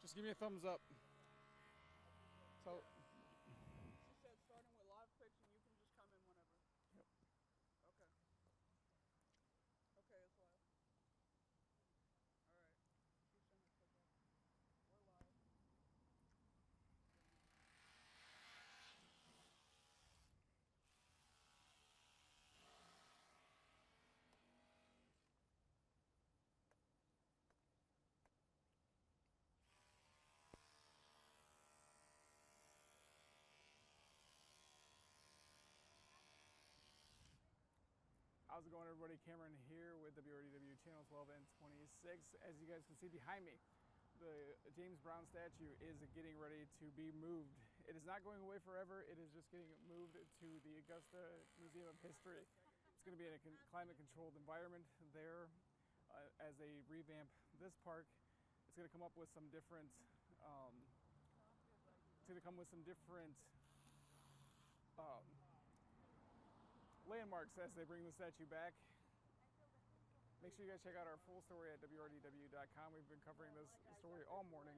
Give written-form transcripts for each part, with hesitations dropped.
Just give me a thumbs up. So. She said starting with live pitching, you can just come in whenever. Yep. Okay. Okay, it's live. All right. She sent it to that. We're live. How's it going, everybody? Cameron here with WRDW Channel 12 and 26. As you guys can see behind me, the James Brown statue is getting ready to be moved. It is not going away forever. It is just getting moved to the Augusta Museum of History. It's going to be in a climate-controlled environment there as they revamp this park. It's going to come up with some different. It's going to come with some different. Landmarks as they bring the statue back. Make sure you guys check out our full story at WRDW.com. We've been covering this story all morning.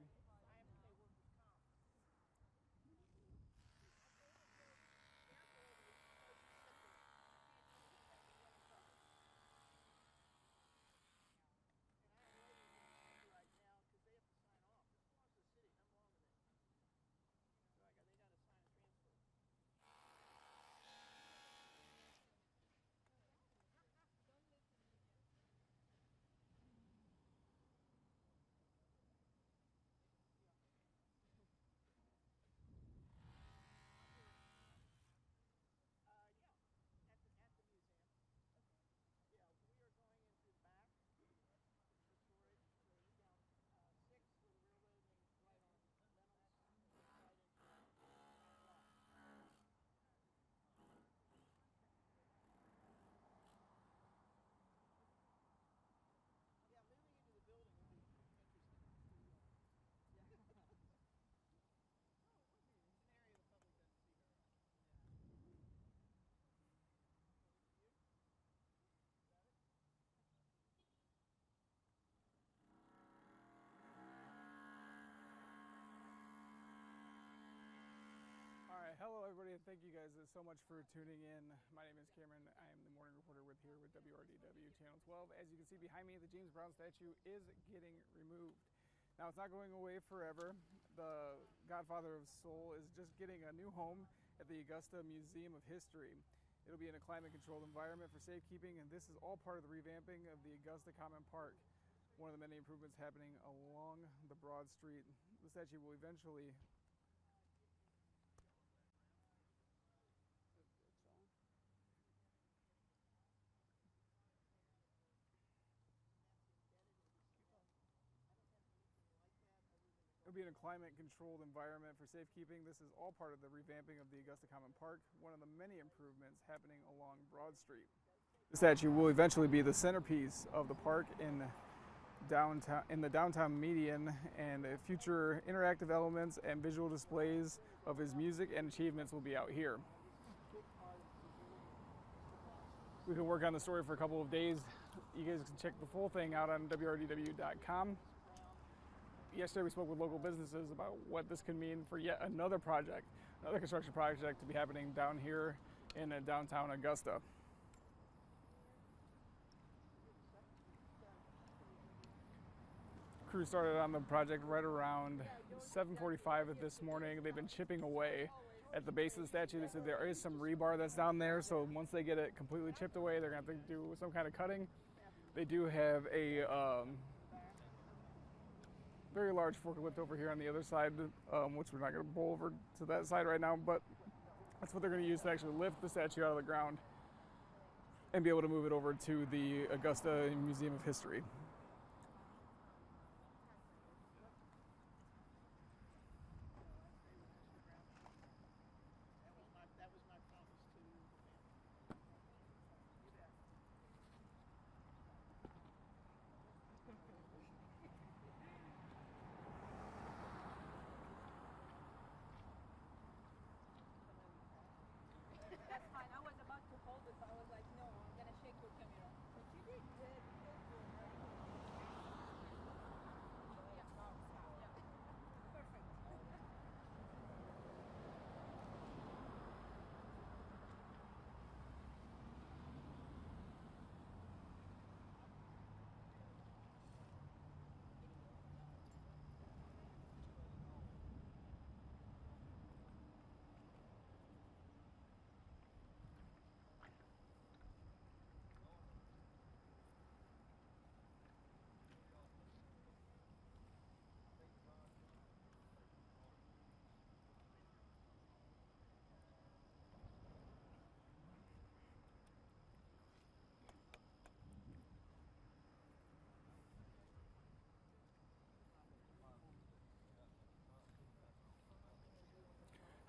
All right, hello everybody, and thank you guys so much for tuning in. My name is Cameron. I am the morning reporter here with WRDW Channel 12. As you can see behind me, the James Brown statue is getting removed. Now, it's not going away forever. The Godfather of Soul is just getting a new home at the Augusta Museum of History. It'll be in a climate-controlled environment for safekeeping, and this is all part of the revamping of the Augusta Common Park, one of the many improvements happening along the Broad Street. The statue will eventually It'll be in a climate-controlled environment for safekeeping. This is all part of the revamping of the Augusta Common Park, one of the many improvements happening along Broad Street. The statue will eventually be the centerpiece of the park in the downtown median, and future interactive elements and visual displays of his music and achievements will be out here. We can work on the story for a couple of days. You guys can check the full thing out on WRDW.com. Yesterday we spoke with local businesses about what this could mean for yet another project, another construction project to be happening down here in downtown Augusta. Crew started on the project right around 7:45 this morning. They've been chipping away at the base of the statue. They said there is some rebar that's down there, so once they get it completely chipped away, they're going to have to do some kind of cutting. They do have a very large forklift over here on the other side, which we're not going to pull over to that side right now, but that's what they're going to use to actually lift the statue out of the ground and be able to move it over to the Augusta Museum of History. That was my promise to the family. That's fine. I was about to hold it, but I was like, no, I'm gonna shake your camera. But you did good. You did good.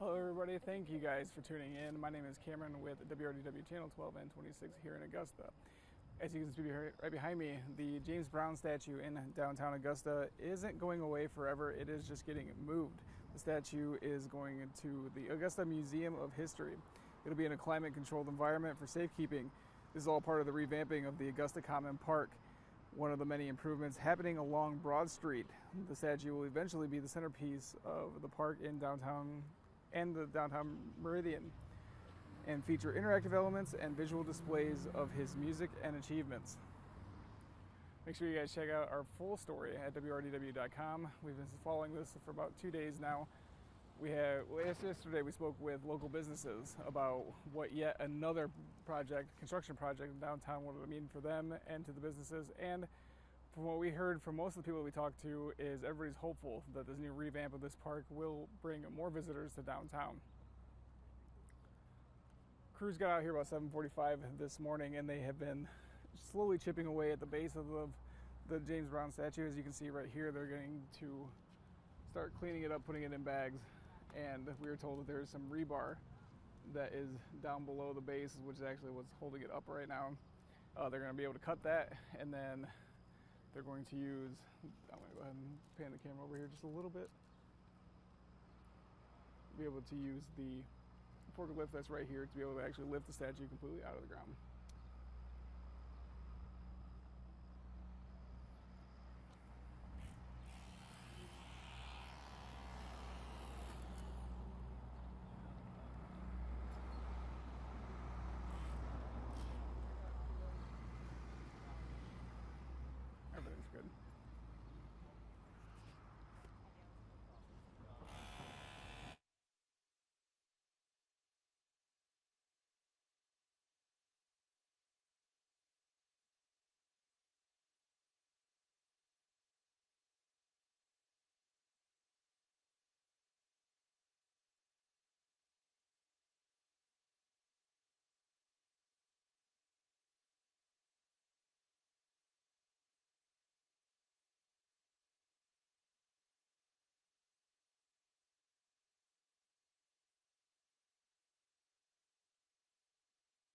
Hello everybody, thank you guys for tuning in. My name is Cameron with WRDW Channel 12 and 26 here in Augusta. As you can see right behind me, the James Brown statue in downtown Augusta isn't going away forever, it is just getting moved. The statue is going to the Augusta Museum of History. It'll be in a climate-controlled environment for safekeeping. This is all part of the revamping of the Augusta Common Park, one of the many improvements happening along Broad Street. The statue will eventually be the centerpiece of the park in downtown and the downtown Meridian, and feature interactive elements and visual displays of his music and achievements. Make sure you guys check out our full story at WRDW.com. We've been following this for about 2 days now. Yesterday we spoke with local businesses about what yet another construction project in downtown, what it would mean for them and to the businesses. And from what we heard from most of the people we talked to is everybody's hopeful that this new revamp of this park will bring more visitors to downtown. Crews got out here about 7:45 this morning, and they have been slowly chipping away at the base of the James Brown statue. As you can see right here, they're going to start cleaning it up, putting it in bags. And we were told that there's some rebar that is down below the base, which is actually what's holding it up right now. They're going to be able to cut that, and then they're going to use, I'm going to go ahead and pan the camera over here just a little bit. Be able to use the forklift that's right here to be able to actually lift the statue completely out of the ground.